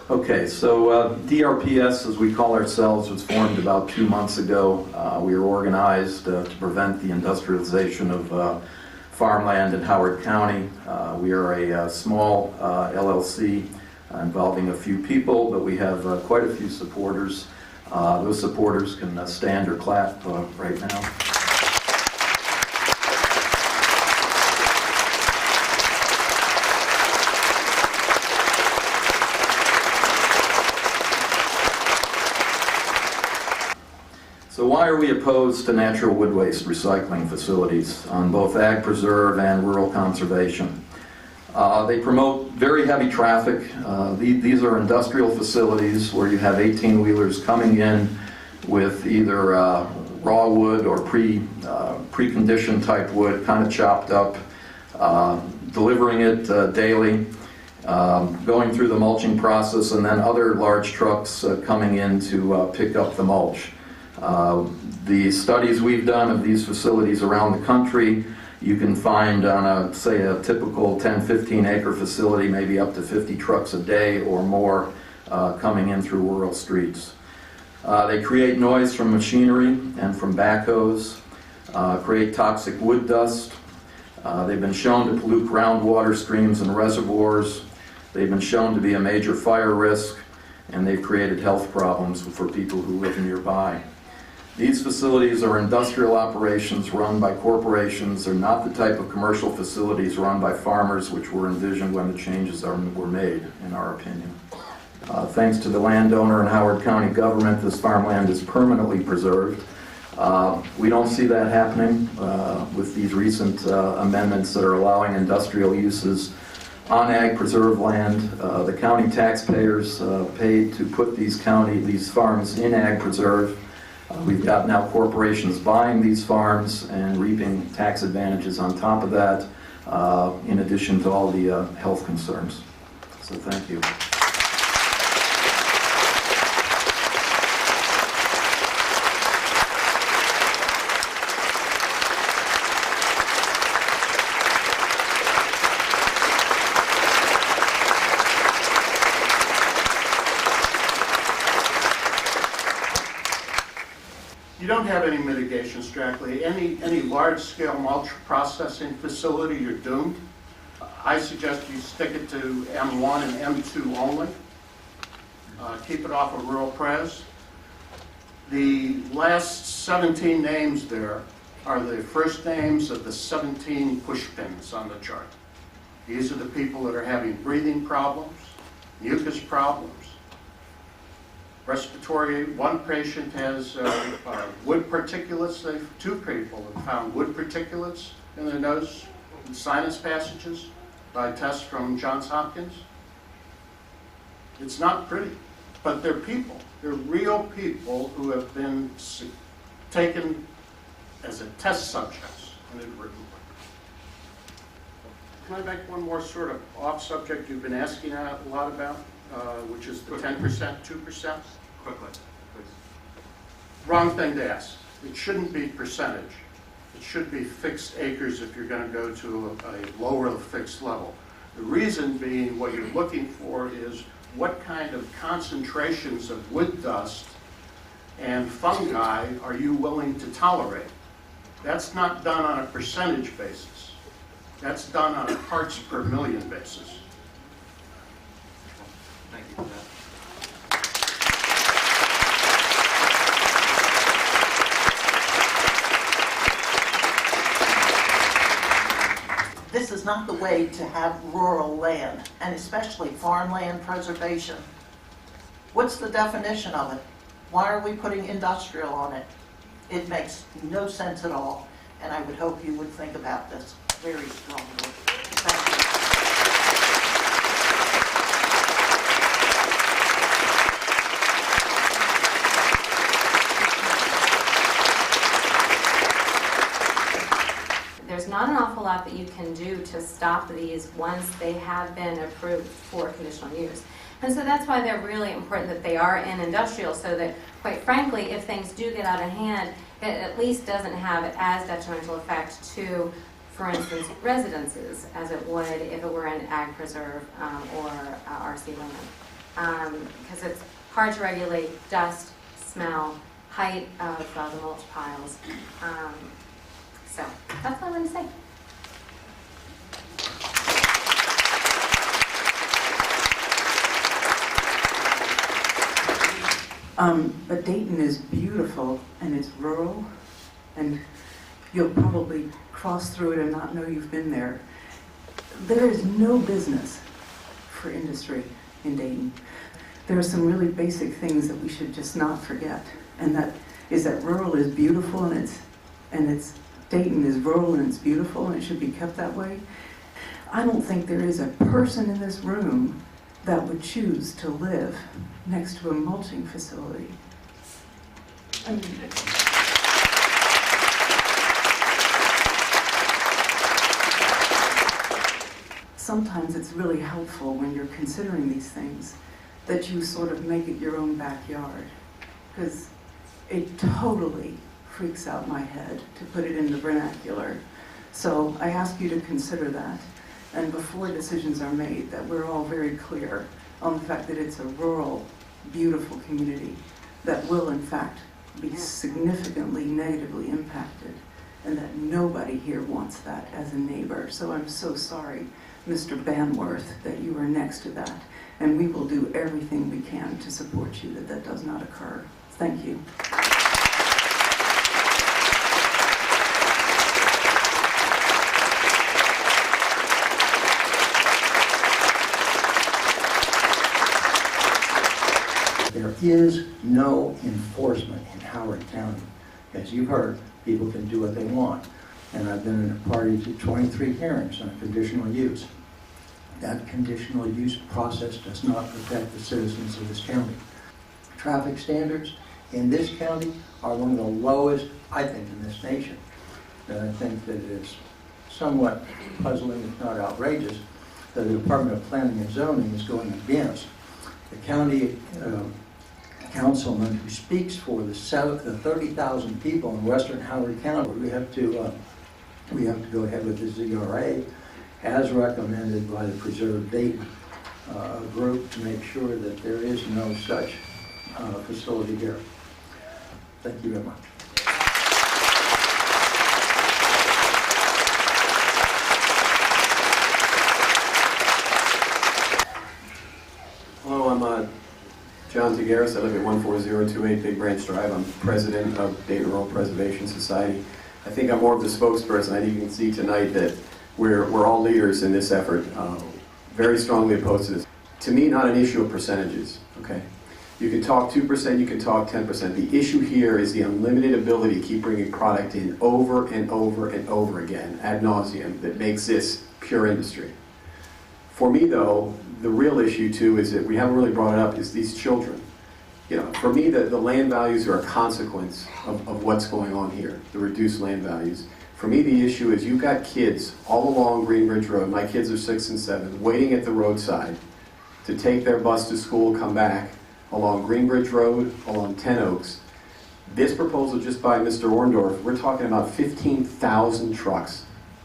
Okay, so DRPS, as we call ourselves, was formed about 2 months ago. We are organized to prevent the industrialization of farmland in Howard County. We are a small LLC involving a few people, but we have quite a few supporters. Those supporters can stand or clap right now. So why are we opposed to natural wood waste recycling facilities on both ag preserve and rural conservation? They promote very heavy traffic. These are industrial facilities where you have 18-wheelers coming in with either raw wood or preconditioned type wood, kind of chopped up, delivering it daily, going through the mulching process, and then other large trucks coming in to pick up the mulch. The studies we've done of these facilities around the country, you can find on say a typical 10-15 acre facility, maybe up to 50 trucks a day or more coming in through rural streets. They create noise from machinery and from backhoes, create toxic wood dust. They've been shown to pollute groundwater streams and reservoirs. They've been shown to be a major fire risk, and they've created health problems for people who live nearby. These facilities are industrial operations run by corporations. They're not the type of commercial facilities run by farmers, which were envisioned when the changes were made, in our opinion. Thanks to the landowner and Howard County government, this farmland is permanently preserved. We don't see that happening with these recent amendments that are allowing industrial uses on ag preserve land. The county taxpayers paid to put these farms in ag preserve. We've got now corporations buying these farms and reaping tax advantages on top of that, in addition to all the health concerns. So thank you. You don't have any mitigation strategy. Any large-scale mulch processing facility, you're doomed. I suggest you stick it to M1 and M2 only. Keep it off of rural pres. The last 17 names there are the first names of the 17 pushpins on the chart. These are the people that are having breathing problems, mucus problems, respiratory. One patient has wood particulates. Two people have found wood particulates in their nose and sinus passages by tests from Johns Hopkins. It's not pretty, but they're people. They're real people who have been taken as a test subjects inadvertently. Can I make one more sort of off subject you've been asking a lot about? Which is the 10%, 2%? Quickly, please. Wrong thing to ask. It shouldn't be percentage. It should be fixed acres if you're going to go to a lower fixed level. The reason being what you're looking for is what kind of concentrations of wood dust and fungi are you willing to tolerate. That's not done on a percentage basis. That's done on a parts per million basis. Thank you for that. This is not the way to have rural land, and especially farmland preservation. What's the definition of it? Why are we putting industrial on it? It makes no sense at all, and I would hope you would think about this very strongly. Thank you. there's not an awful lot that you can do to stop these once they have been approved for conditional use. And so that's why they're really important that they are in industrial, so that, quite frankly, if things do get out of hand, it at least doesn't have as detrimental effect to, for instance, residences as it would if it were an ag preserve or RC land. Because it's hard to regulate dust, smell, height of the mulch piles. So that's all I'm going to say. But Dayton is beautiful, and it's rural, and you'll probably cross through it and not know you've been there. There is no business for industry in Dayton. There are some really basic things that we should just not forget, and that is that rural is beautiful, and Dayton is rural and it's beautiful, and it should be kept that way. I don't think there is a person in this room that would choose to live next to a mulching facility. I mean, sometimes it's really helpful when you're considering these things that you sort of make it your own backyard, because it totally freaks out my head, to put it in the vernacular. So I ask you to consider that, and before decisions are made, that we're all very clear on the fact that it's a rural, beautiful community that will, in fact, be significantly negatively impacted, and that nobody here wants that as a neighbor. So I'm so sorry, Mr. Banworth, that you are next to that, and we will do everything we can to support you that that does not occur. Thank you. There is no enforcement in Howard County. As you've heard, people can do what they want. And I've been in a party to 23 hearings on conditional use. That conditional use process does not protect the citizens of this county. Traffic standards in this county are one of the lowest, I think, in this nation. And I think that it is somewhat puzzling, if not outrageous, that the Department of Planning and Zoning is going against the county councilman who speaks for the 30,000 people in western Howard County. We have to go ahead with the ZRA as recommended by the Preserve Dayton group to make sure that there is no such facility here. Thank you very much. Hello, I'm John Tegeris. I live at 14028 Big Branch Drive. I'm president of Dayton Rural Preservation Society. I think I'm more of the spokesperson. I think you can see tonight that we're all leaders in this effort. Very strongly opposed to this. To me, not an issue of percentages, okay? You can talk 2%, you can talk 10%. The issue here is the unlimited ability to keep bringing product in over and over and over again, ad nauseum, that makes this pure industry. For me, though, the real issue, too, is that we haven't really brought it up, is these children. You know, for me, the land values are a consequence of what's going on here, the reduced land values. For me, the issue is you've got kids all along Greenbridge Road, my kids are 6 and 7, waiting at the roadside to take their bus to school, come back, along Greenbridge Road, along 10 Oaks. This proposal just by Mr. Orndorff, we're talking about 15,000 trucks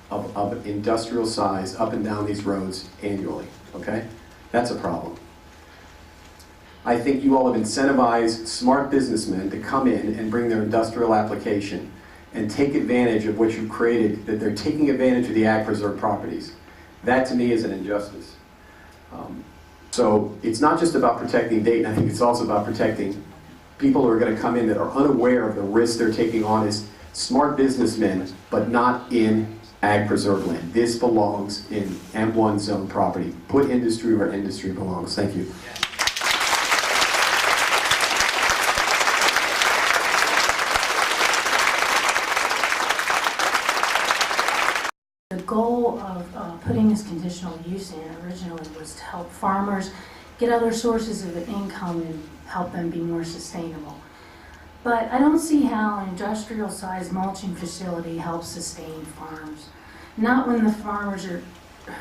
of industrial size up and down these roads annually, okay? That's a problem. I think you all have incentivized smart businessmen to come in and bring their industrial application and take advantage of what you've created, that they're taking advantage of the ag preserve properties. That to me is an injustice. So it's not just about protecting Dayton, I think it's also about protecting people who are going to come in that are unaware of the risks they're taking on as smart businessmen, but not in ag preserve land. This belongs in M1 zone property. Put industry where industry belongs. Thank you. The goal of putting this conditional use in originally was to help farmers get other sources of income and help them be more sustainable. But I don't see how an industrial-sized mulching facility helps sustain farms. Not when the farmers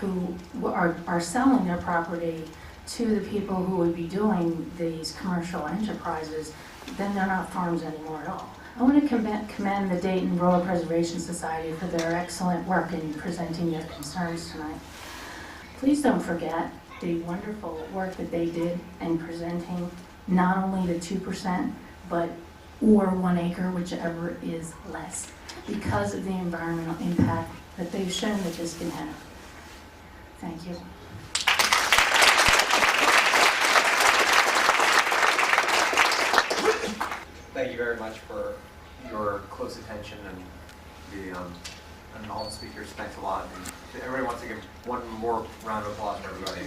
who are selling their property to the people who would be doing these commercial enterprises, then they're not farms anymore at all. I want to commend the Dayton Rural Preservation Society for their excellent work in presenting their concerns tonight. Please don't forget the wonderful work that they did in presenting not only the 2%, but or 1 acre, whichever is less, because of the environmental impact that they've shown that this can have. Thank you. Thank you very much for your close attention and all the speakers. Thanks a lot. And everybody wants to give one more round of applause for everybody.